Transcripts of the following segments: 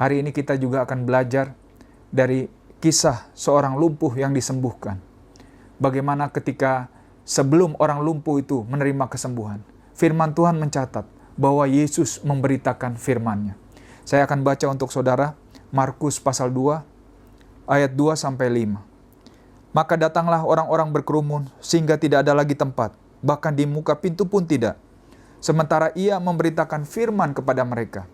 Hari ini kita juga akan belajar dari kisah seorang lumpuh yang disembuhkan. Bagaimana ketika sebelum orang lumpuh itu menerima kesembuhan, firman Tuhan mencatat bahwa Yesus memberitakan firman-Nya. Saya akan baca untuk saudara Markus pasal 2 ayat 2-5. Maka datanglah orang-orang berkerumun sehingga tidak ada lagi tempat, bahkan di muka pintu pun tidak. Sementara ia memberitakan firman kepada mereka.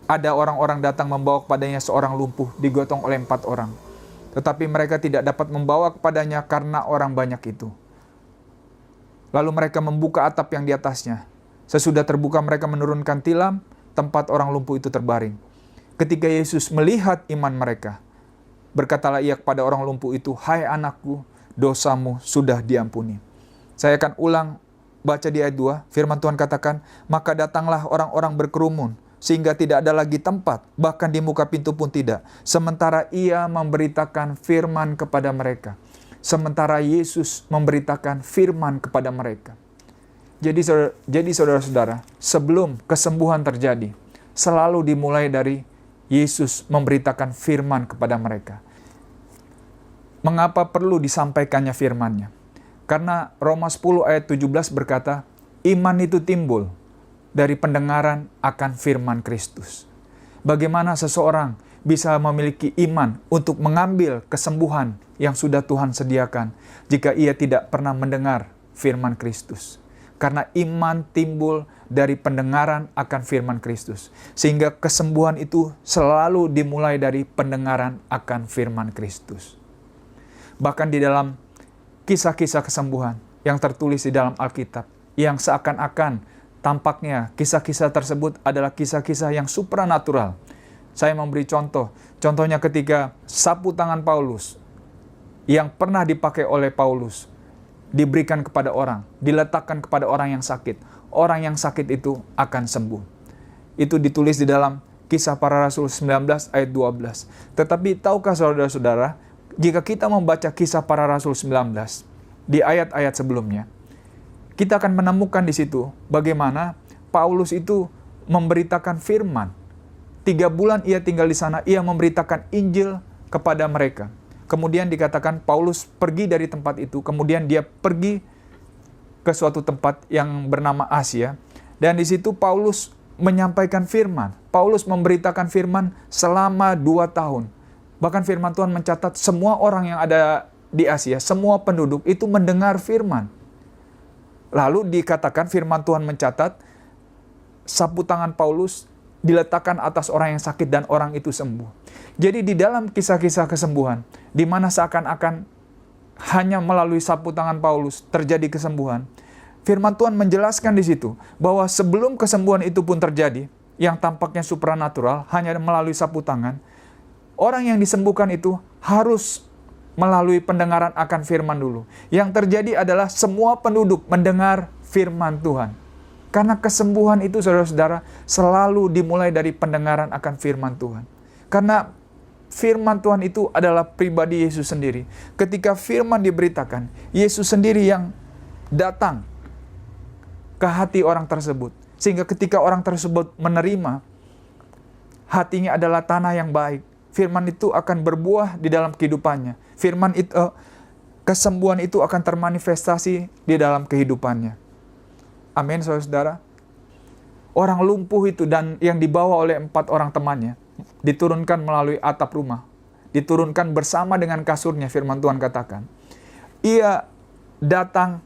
Ada orang-orang datang membawa kepadanya seorang lumpuh digotong oleh 4 orang. Tetapi mereka tidak dapat membawa kepadanya karena orang banyak itu. Lalu mereka membuka atap yang di atasnya. Sesudah terbuka mereka menurunkan tilam, tempat orang lumpuh itu terbaring. Ketika Yesus melihat iman mereka, berkatalah ia kepada orang lumpuh itu, "Hai anakku, dosamu sudah diampuni." Saya akan ulang baca di ayat 2, firman Tuhan katakan, "Maka datanglah orang-orang berkerumun, sehingga tidak ada lagi tempat, bahkan di muka pintu pun tidak. Sementara ia memberitakan firman kepada mereka." Sementara Yesus memberitakan firman kepada mereka. Jadi saudara-saudara, sebelum kesembuhan terjadi, selalu dimulai dari Yesus memberitakan firman kepada mereka. Mengapa perlu disampaikannya firman-Nya? Karena Roma 10 ayat 17 berkata, iman itu timbul dari pendengaran akan firman Kristus. Bagaimana seseorang bisa memiliki iman untuk mengambil kesembuhan yang sudah Tuhan sediakan jika ia tidak pernah mendengar firman Kristus? Karena iman timbul dari pendengaran akan firman Kristus. Sehingga kesembuhan itu selalu dimulai dari pendengaran akan firman Kristus. Bahkan di dalam kisah-kisah kesembuhan yang tertulis di dalam Alkitab, yang seakan-akan tampaknya kisah-kisah tersebut adalah kisah-kisah yang supranatural. Saya memberi contoh. Contohnya ketika sapu tangan Paulus yang pernah dipakai oleh Paulus diberikan kepada orang, diletakkan kepada orang yang sakit. Orang yang sakit itu akan sembuh. Itu ditulis di dalam Kisah Para Rasul 19 ayat 12. Tetapi tahukah saudara-saudara, jika kita membaca Kisah Para Rasul 19 di ayat-ayat sebelumnya, kita akan menemukan di situ bagaimana Paulus itu memberitakan firman. 3 bulan ia tinggal di sana, ia memberitakan Injil kepada mereka. Kemudian dikatakan Paulus pergi dari tempat itu, kemudian dia pergi ke suatu tempat yang bernama Asia. Dan di situ Paulus menyampaikan firman. Paulus memberitakan firman selama 2 tahun. Bahkan firman Tuhan mencatat semua orang yang ada di Asia, semua penduduk itu mendengar firman. Lalu dikatakan firman Tuhan mencatat, sapu tangan Paulus diletakkan atas orang yang sakit dan orang itu sembuh. Jadi di dalam kisah-kisah kesembuhan, di mana seakan-akan hanya melalui sapu tangan Paulus terjadi kesembuhan, firman Tuhan menjelaskan di situ bahwa sebelum kesembuhan itu pun terjadi, yang tampaknya supranatural, hanya melalui sapu tangan, orang yang disembuhkan itu harus melalui pendengaran akan firman dulu. Yang terjadi adalah semua penduduk mendengar firman Tuhan. Karena kesembuhan itu saudara-saudara selalu dimulai dari pendengaran akan firman Tuhan. Karena firman Tuhan itu adalah pribadi Yesus sendiri. Ketika firman diberitakan, Yesus sendiri yang datang ke hati orang tersebut. Sehingga ketika orang tersebut menerima, hatinya adalah tanah yang baik. Firman itu akan berbuah di dalam kehidupannya. Firman itu, kesembuhan itu akan termanifestasi di dalam kehidupannya. Amin, saudara-saudara. Orang lumpuh itu dan yang dibawa oleh 4 orang temannya diturunkan melalui atap rumah. Diturunkan bersama dengan kasurnya, firman Tuhan katakan. Ia datang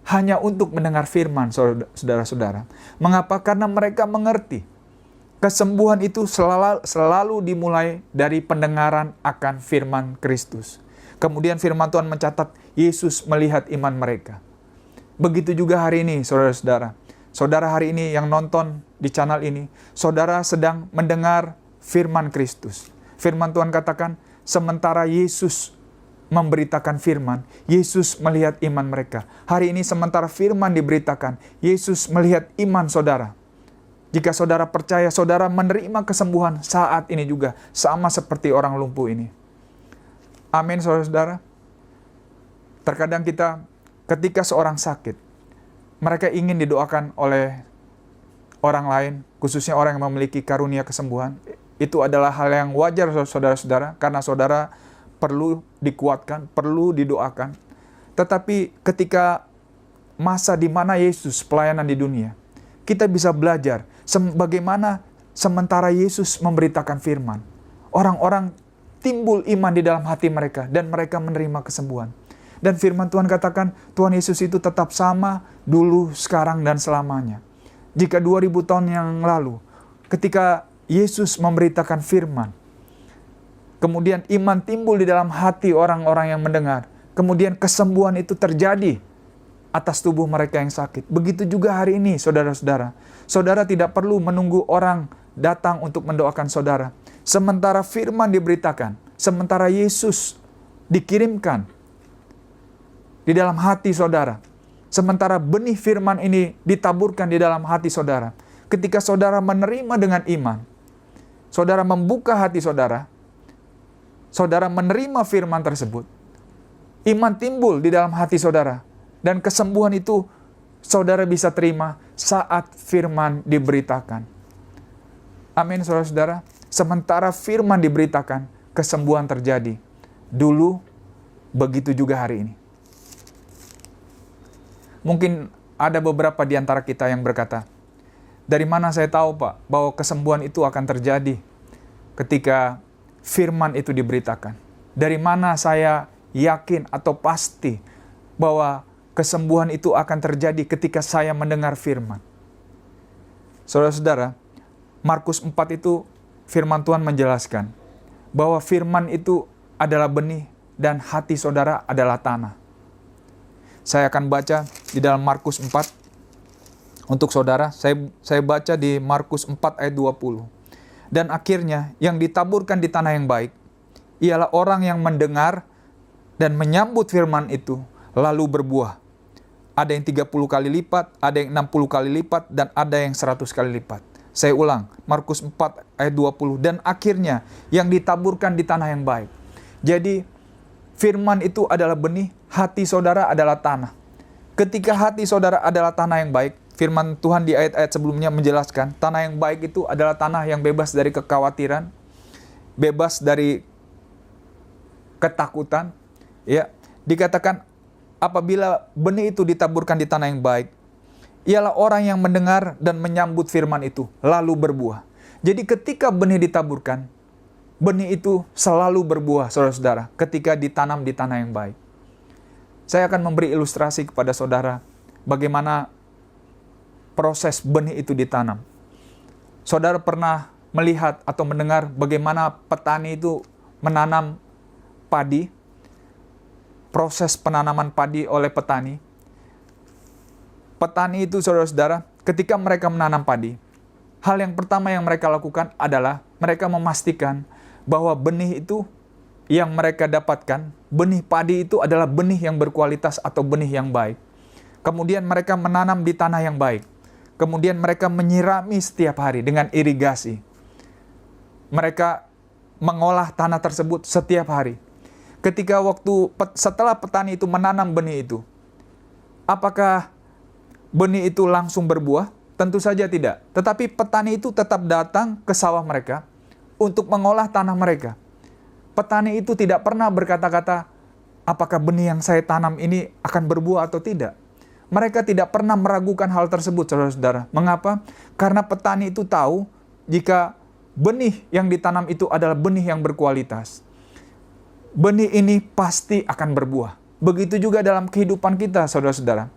hanya untuk mendengar firman, saudara-saudara. Mengapa? Karena mereka mengerti. Kesembuhan itu selalu dimulai dari pendengaran akan firman Kristus. Kemudian firman Tuhan mencatat, Yesus melihat iman mereka. Begitu juga hari ini, saudara-saudara. Saudara hari ini yang nonton di channel ini, saudara sedang mendengar firman Kristus. Firman Tuhan katakan, sementara Yesus memberitakan firman, Yesus melihat iman mereka. Hari ini sementara firman diberitakan, Yesus melihat iman saudara. Jika saudara percaya, saudara menerima kesembuhan saat ini juga, sama seperti orang lumpuh ini. Amin, saudara-saudara. Terkadang kita, ketika seorang sakit, mereka ingin didoakan oleh orang lain, khususnya orang yang memiliki karunia kesembuhan, Itu adalah hal yang wajar saudara-saudara, karena saudara perlu dikuatkan, perlu didoakan. Tetapi ketika masa di mana Yesus pelayanan di dunia, kita bisa belajar bagaimana sementara Yesus memberitakan firman, orang-orang timbul iman di dalam hati mereka dan mereka menerima kesembuhan. Dan firman Tuhan katakan, Tuhan Yesus itu tetap sama dulu, sekarang, dan selamanya. Jika 2000 tahun yang lalu, ketika Yesus memberitakan firman, kemudian iman timbul di dalam hati orang-orang yang mendengar, kemudian kesembuhan itu terjadi atas tubuh mereka yang sakit. Begitu juga hari ini, saudara-saudara. Saudara tidak perlu menunggu orang datang untuk mendoakan saudara. Sementara firman diberitakan, sementara Yesus dikirimkan di dalam hati saudara, sementara benih firman ini ditaburkan di dalam hati saudara, ketika saudara menerima dengan iman, saudara membuka hati saudara, saudara menerima firman tersebut, iman timbul di dalam hati saudara, dan kesembuhan itu saudara bisa terima saat firman diberitakan. Amin, saudara-saudara. Sementara firman diberitakan, kesembuhan terjadi. Dulu, begitu juga hari ini. Mungkin ada beberapa di antara kita yang berkata, dari mana saya tahu Pak, bahwa kesembuhan itu akan terjadi ketika firman itu diberitakan? Dari mana saya yakin atau pasti bahwa kesembuhan itu akan terjadi ketika saya mendengar firman? Saudara-saudara, Markus 4 itu firman Tuhan menjelaskan bahwa firman itu adalah benih dan hati saudara adalah tanah. Saya akan baca di dalam Markus 4 untuk saudara. Saya baca di Markus 4 ayat 20. Dan akhirnya yang ditaburkan di tanah yang baik ialah orang yang mendengar dan menyambut firman itu lalu berbuah. Ada yang 30 kali lipat, ada yang 60 kali lipat, dan ada yang 100 kali lipat. Saya ulang, Markus 4 ayat 20. Dan akhirnya yang ditaburkan di tanah yang baik. Jadi firman itu adalah benih, hati saudara adalah tanah. Ketika hati saudara adalah tanah yang baik, firman Tuhan di ayat-ayat sebelumnya menjelaskan, tanah yang baik itu adalah tanah yang bebas dari kekhawatiran, bebas dari ketakutan. Ya, dikatakan apabila benih itu ditaburkan di tanah yang baik, ialah orang yang mendengar dan menyambut firman itu, lalu berbuah. Jadi ketika benih ditaburkan, benih itu selalu berbuah, saudara-saudara, ketika ditanam di tanah yang baik. Saya akan memberi ilustrasi kepada saudara bagaimana proses benih itu ditanam. Saudara pernah melihat atau mendengar bagaimana petani itu menanam padi, proses penanaman padi oleh petani. Petani itu, saudara-saudara, ketika mereka menanam padi, hal yang pertama yang mereka lakukan adalah mereka memastikan bahwa benih itu yang mereka dapatkan, benih padi itu adalah benih yang berkualitas atau benih yang baik. Kemudian mereka menanam di tanah yang baik. Kemudian mereka menyirami setiap hari dengan irigasi. Mereka mengolah tanah tersebut setiap hari. Ketika setelah petani itu menanam benih itu, apakah benih itu langsung berbuah? Tentu saja tidak. Tetapi petani itu tetap datang ke sawah mereka untuk mengolah tanah mereka. Petani itu tidak pernah berkata-kata, apakah benih yang saya tanam ini akan berbuah atau tidak. Mereka tidak pernah meragukan hal tersebut, saudara-saudara. Mengapa? Karena petani itu tahu jika benih yang ditanam itu adalah benih yang berkualitas. Benih ini pasti akan berbuah. Begitu juga dalam kehidupan kita, saudara-saudara.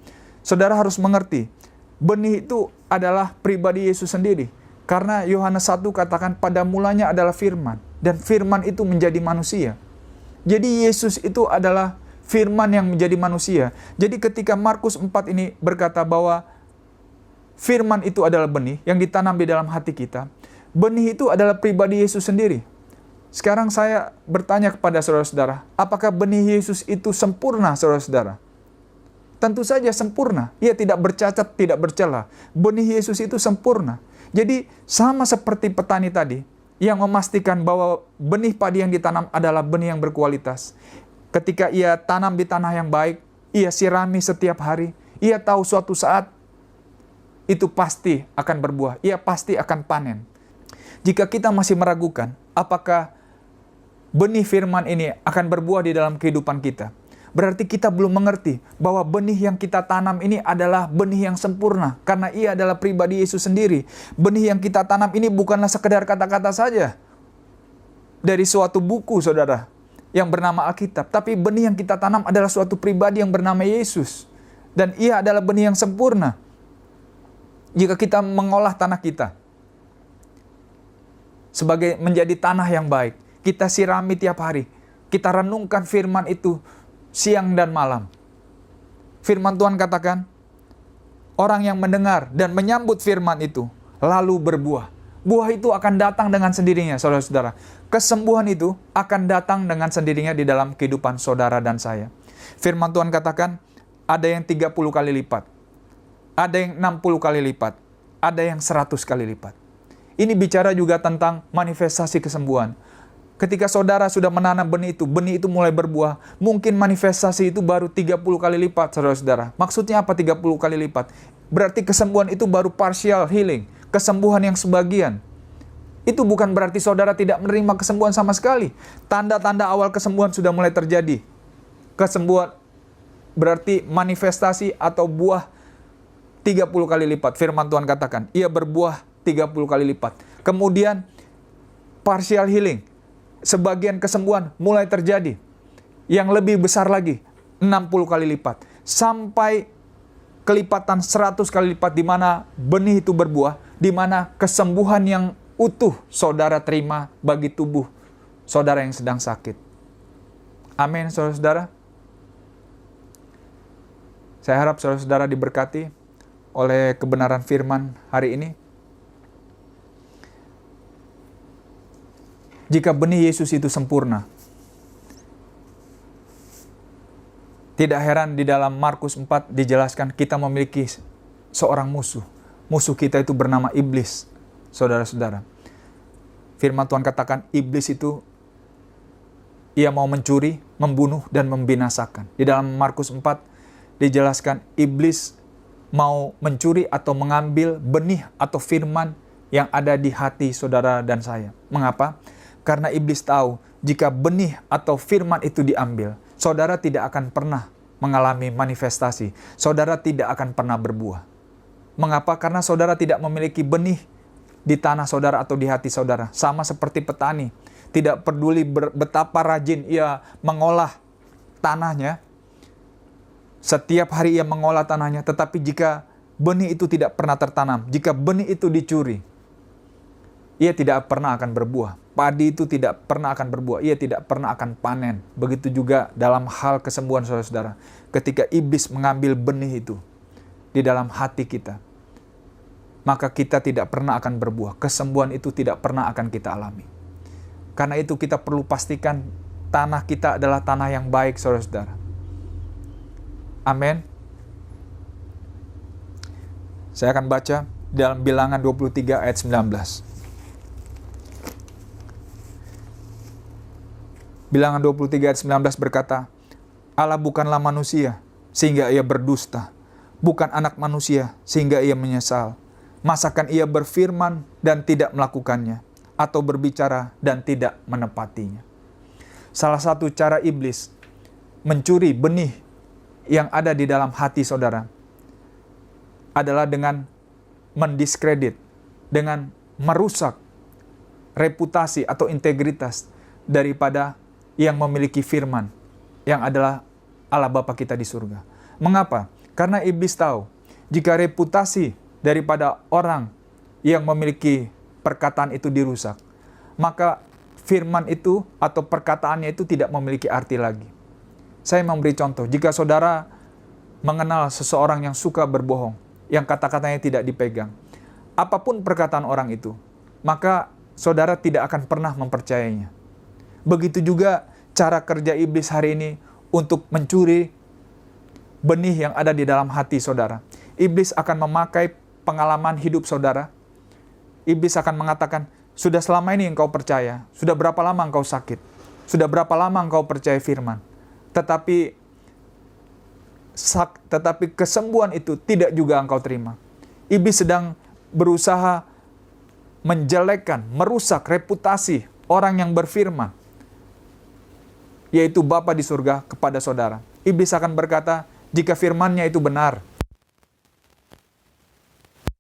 Saudara harus mengerti, benih itu adalah pribadi Yesus sendiri. Karena Yohanes 1 katakan pada mulanya adalah firman. Dan firman itu menjadi manusia. Jadi Yesus itu adalah firman yang menjadi manusia. Jadi ketika Markus 4 ini berkata bahwa firman itu adalah benih yang ditanam di dalam hati kita. Benih itu adalah pribadi Yesus sendiri. Sekarang saya bertanya kepada saudara-saudara, apakah benih Yesus itu sempurna, saudara-saudara? Tentu saja sempurna. Ia tidak bercacat, tidak bercela. Benih Yesus itu sempurna. Jadi sama seperti petani tadi yang memastikan bahwa benih padi yang ditanam adalah benih yang berkualitas. Ketika ia tanam di tanah yang baik, ia sirami setiap hari, ia tahu suatu saat itu pasti akan berbuah, ia pasti akan panen. Jika kita masih meragukan, apakah benih firman ini akan berbuah di dalam kehidupan kita, berarti kita belum mengerti bahwa benih yang kita tanam ini adalah benih yang sempurna, karena ia adalah pribadi Yesus sendiri. Benih yang kita tanam ini bukanlah sekedar kata-kata saja dari suatu buku, saudara, yang bernama Alkitab, tapi benih yang kita tanam adalah suatu pribadi yang bernama Yesus, dan ia adalah benih yang sempurna. Jika kita mengolah tanah kita sebagai menjadi tanah yang baik, kita sirami tiap hari, kita renungkan firman itu siang dan malam. Firman Tuhan katakan, orang yang mendengar dan menyambut firman itu lalu berbuah. Buah itu akan datang dengan sendirinya, saudara-saudara. Kesembuhan itu akan datang dengan sendirinya di dalam kehidupan saudara dan saya. Firman Tuhan katakan, ada yang 30 kali lipat, ada yang 60 kali lipat, ada yang 100 kali lipat. Ini bicara juga tentang manifestasi kesembuhan. Ketika saudara sudah menanam benih itu mulai berbuah, mungkin manifestasi itu baru 30 kali lipat, saudara-saudara. Maksudnya apa 30 kali lipat? Berarti kesembuhan itu baru partial healing, kesembuhan yang sebagian. Itu bukan berarti saudara tidak menerima kesembuhan sama sekali. Tanda-tanda awal kesembuhan sudah mulai terjadi. Kesembuhan berarti manifestasi atau buah 30 kali lipat. Firman Tuhan katakan, ia berbuah 30 kali lipat. Kemudian partial healing, sebagian kesembuhan mulai terjadi. Yang lebih besar lagi, 60 kali lipat. Sampai kelipatan 100 kali lipat, di mana benih itu berbuah, di mana kesembuhan yang utuh saudara terima bagi tubuh saudara yang sedang sakit. Amin, saudara-saudara. Saya harap saudara-saudara diberkati oleh kebenaran firman hari ini. Jika benih Yesus itu sempurna, tidak heran di dalam Markus 4 dijelaskan kita memiliki seorang musuh. Musuh kita itu bernama iblis, saudara-saudara. Firman Tuhan katakan iblis itu ia mau mencuri, membunuh, dan membinasakan. Di dalam Markus 4 dijelaskan iblis mau mencuri atau mengambil benih atau firman yang ada di hati saudara dan saya. Mengapa? Karena iblis tahu jika benih atau firman itu diambil, saudara tidak akan pernah mengalami manifestasi. Saudara tidak akan pernah berbuah. Mengapa? Karena saudara tidak memiliki benih di tanah saudara atau di hati saudara. Sama seperti petani. Tidak peduli betapa rajin ia mengolah tanahnya. Setiap hari ia mengolah tanahnya. Tetapi jika benih itu tidak pernah tertanam, jika benih itu dicuri, ia tidak pernah akan berbuah. Padi itu tidak pernah akan berbuah. Ia tidak pernah akan panen. Begitu juga dalam hal kesembuhan saudara-saudara. Ketika iblis mengambil benih itu di dalam hati kita, maka kita tidak pernah akan berbuah. Kesembuhan itu tidak pernah akan kita alami. Karena itu kita perlu pastikan tanah kita adalah tanah yang baik, saudara-saudara. Amin. Saya akan baca dalam Bilangan 23 ayat 19. Bilangan 23 ayat 19 berkata, Allah bukanlah manusia sehingga ia berdusta, bukan anak manusia sehingga ia menyesal. Masakan ia berfirman dan tidak melakukannya, atau berbicara dan tidak menepatinya. Salah satu cara iblis mencuri benih yang ada di dalam hati saudara adalah dengan mendiskredit, dengan merusak reputasi atau integritas daripada yang memiliki firman, yang adalah Allah Bapa kita di surga. Mengapa? Karena iblis tahu, jika reputasi daripada orang yang memiliki perkataan itu dirusak, maka firman itu atau perkataannya itu tidak memiliki arti lagi. Saya memberi contoh, jika saudara mengenal seseorang yang suka berbohong, yang kata-katanya tidak dipegang, apapun perkataan orang itu, maka saudara tidak akan pernah mempercayainya. Begitu juga cara kerja iblis hari ini untuk mencuri benih yang ada di dalam hati saudara. Iblis akan memakai pengalaman hidup saudara. Iblis akan mengatakan, sudah selama ini engkau percaya, sudah berapa lama engkau sakit, sudah berapa lama engkau percaya firman. Tetapi kesembuhan itu tidak juga engkau terima. Iblis sedang berusaha menjelekkan, merusak reputasi orang yang berfirman, yaitu Bapa di surga kepada saudara. Iblis akan berkata, jika firman-Nya itu benar,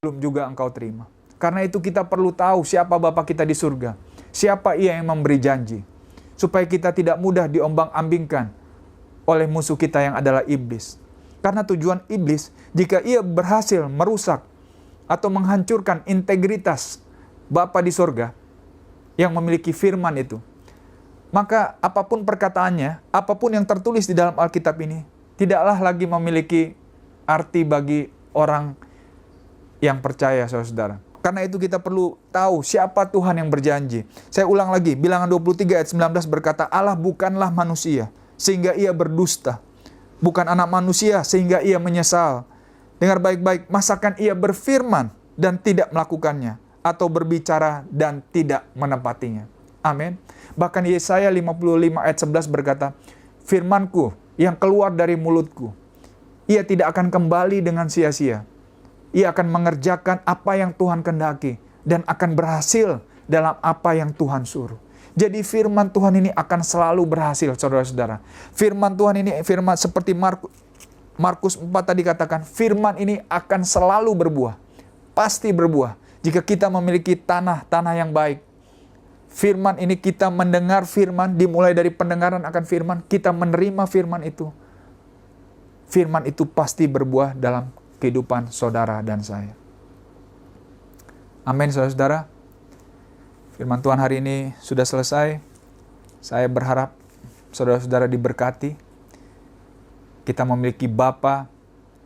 belum juga engkau terima. Karena itu kita perlu tahu siapa Bapa kita di surga, siapa Ia yang memberi janji, supaya kita tidak mudah diombang-ambingkan oleh musuh kita yang adalah iblis. Karena tujuan iblis, jika ia berhasil merusak atau menghancurkan integritas Bapa di surga yang memiliki firman itu, maka apapun perkataannya, apapun yang tertulis di dalam Alkitab ini, tidaklah lagi memiliki arti bagi orang yang percaya, saudara-saudara. Karena itu kita perlu tahu siapa Tuhan yang berjanji. Saya ulang lagi, Bilangan 23 ayat 19 berkata, Allah bukanlah manusia, sehingga ia berdusta. Bukan anak manusia, sehingga ia menyesal. Dengar baik-baik, masakan ia berfirman dan tidak melakukannya, atau berbicara dan tidak menepatinya. Amin. Bahkan Yesaya 55 ayat 11 berkata, firmanku yang keluar dari mulutku, ia tidak akan kembali dengan sia-sia. Ia akan mengerjakan apa yang Tuhan kehendaki dan akan berhasil dalam apa yang Tuhan suruh. Jadi firman Tuhan ini akan selalu berhasil, saudara-saudara. Firman Tuhan ini, firman seperti Markus 4 tadi katakan, firman ini akan selalu berbuah. Pasti berbuah. Jika kita memiliki tanah yang baik. Firman ini kita mendengar firman, dimulai dari pendengaran akan firman, kita menerima firman itu. Firman itu pasti berbuah dalam kehidupan saudara dan saya. Amin, saudara-saudara. Firman Tuhan hari ini sudah selesai. Saya berharap saudara-saudara diberkati. Kita memiliki Bapa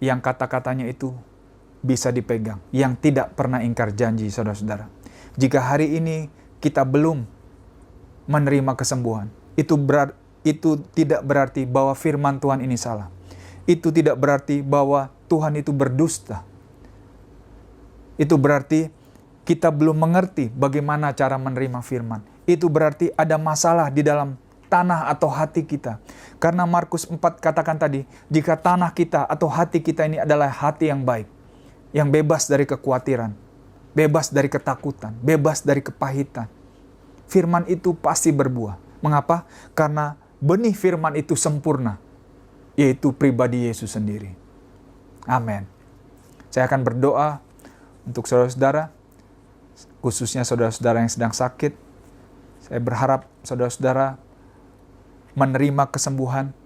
yang kata-katanya itu bisa dipegang, yang tidak pernah ingkar janji, saudara-saudara. Jika hari ini kita belum menerima kesembuhan, itu tidak berarti bahwa firman Tuhan ini salah. Itu tidak berarti bahwa Tuhan itu berdusta. Itu berarti kita belum mengerti bagaimana cara menerima firman. Itu berarti ada masalah di dalam tanah atau hati kita. Karena Markus 4 katakan tadi, jika tanah kita atau hati kita ini adalah hati yang baik, yang bebas dari kekhawatiran, bebas dari ketakutan, bebas dari kepahitan, firman itu pasti berbuah. Mengapa? Karena benih firman itu sempurna, yaitu pribadi Yesus sendiri. Amin. Saya akan berdoa untuk saudara-saudara, khususnya saudara-saudara yang sedang sakit. Saya berharap saudara-saudara menerima kesembuhan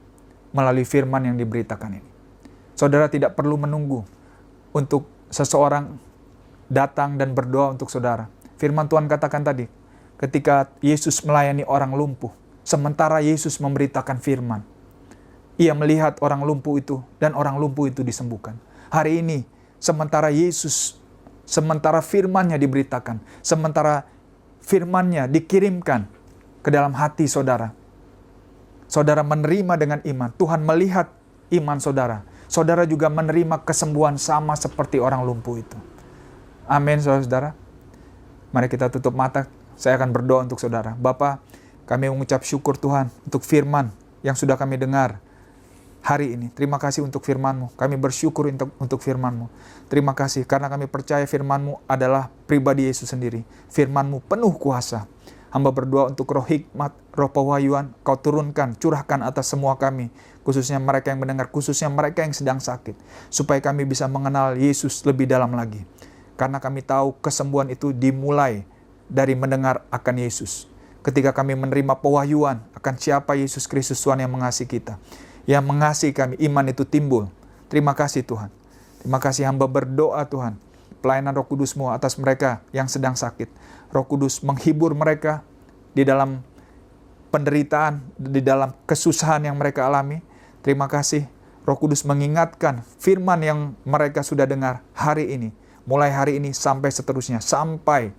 melalui firman yang diberitakan ini. Saudara tidak perlu menunggu untuk seseorang datang dan berdoa untuk saudara. Firman Tuhan katakan tadi, ketika Yesus melayani orang lumpuh, sementara Yesus memberitakan firman, Ia melihat orang lumpuh itu dan orang lumpuh itu disembuhkan. Hari ini, sementara firman-Nya diberitakan, sementara firman-Nya dikirimkan ke dalam hati saudara, saudara menerima dengan iman. Tuhan melihat iman saudara. Saudara juga menerima kesembuhan sama seperti orang lumpuh itu. Amin, saudara-saudara. Mari kita tutup mata. Saya akan berdoa untuk saudara. Bapa, kami mengucap syukur Tuhan untuk firman yang sudah kami dengar hari ini. Terima kasih untuk firman-Mu. Kami bersyukur untuk firman-Mu. Terima kasih karena kami percaya firman-Mu adalah pribadi Yesus sendiri. Firman-Mu penuh kuasa. Hamba berdoa untuk roh hikmat, roh pewahyuan, Kau turunkan, curahkan atas semua kami. Khususnya mereka yang mendengar, khususnya mereka yang sedang sakit. Supaya kami bisa mengenal Yesus lebih dalam lagi. Karena kami tahu kesembuhan itu dimulai dari mendengar akan Yesus. Ketika kami menerima pewahyuan akan siapa Yesus Kristus Tuhan yang mengasihi kita, yang mengasihi kami, iman itu timbul. Terima kasih Tuhan. Terima kasih hamba berdoa Tuhan. Pelayanan Roh Kudus-Mu atas mereka yang sedang sakit. Roh Kudus menghibur mereka di dalam penderitaan, di dalam kesusahan yang mereka alami. Terima kasih Roh Kudus mengingatkan firman yang mereka sudah dengar hari ini. Mulai hari ini sampai seterusnya. Sampai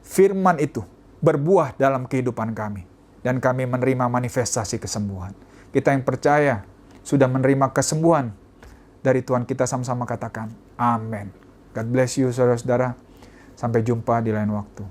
firman itu berbuah dalam kehidupan kami. Dan kami menerima manifestasi kesembuhan. Kita yang percaya sudah menerima kesembuhan dari Tuhan, kita sama-sama katakan amin. God bless you saudara-saudara. Sampai jumpa di lain waktu.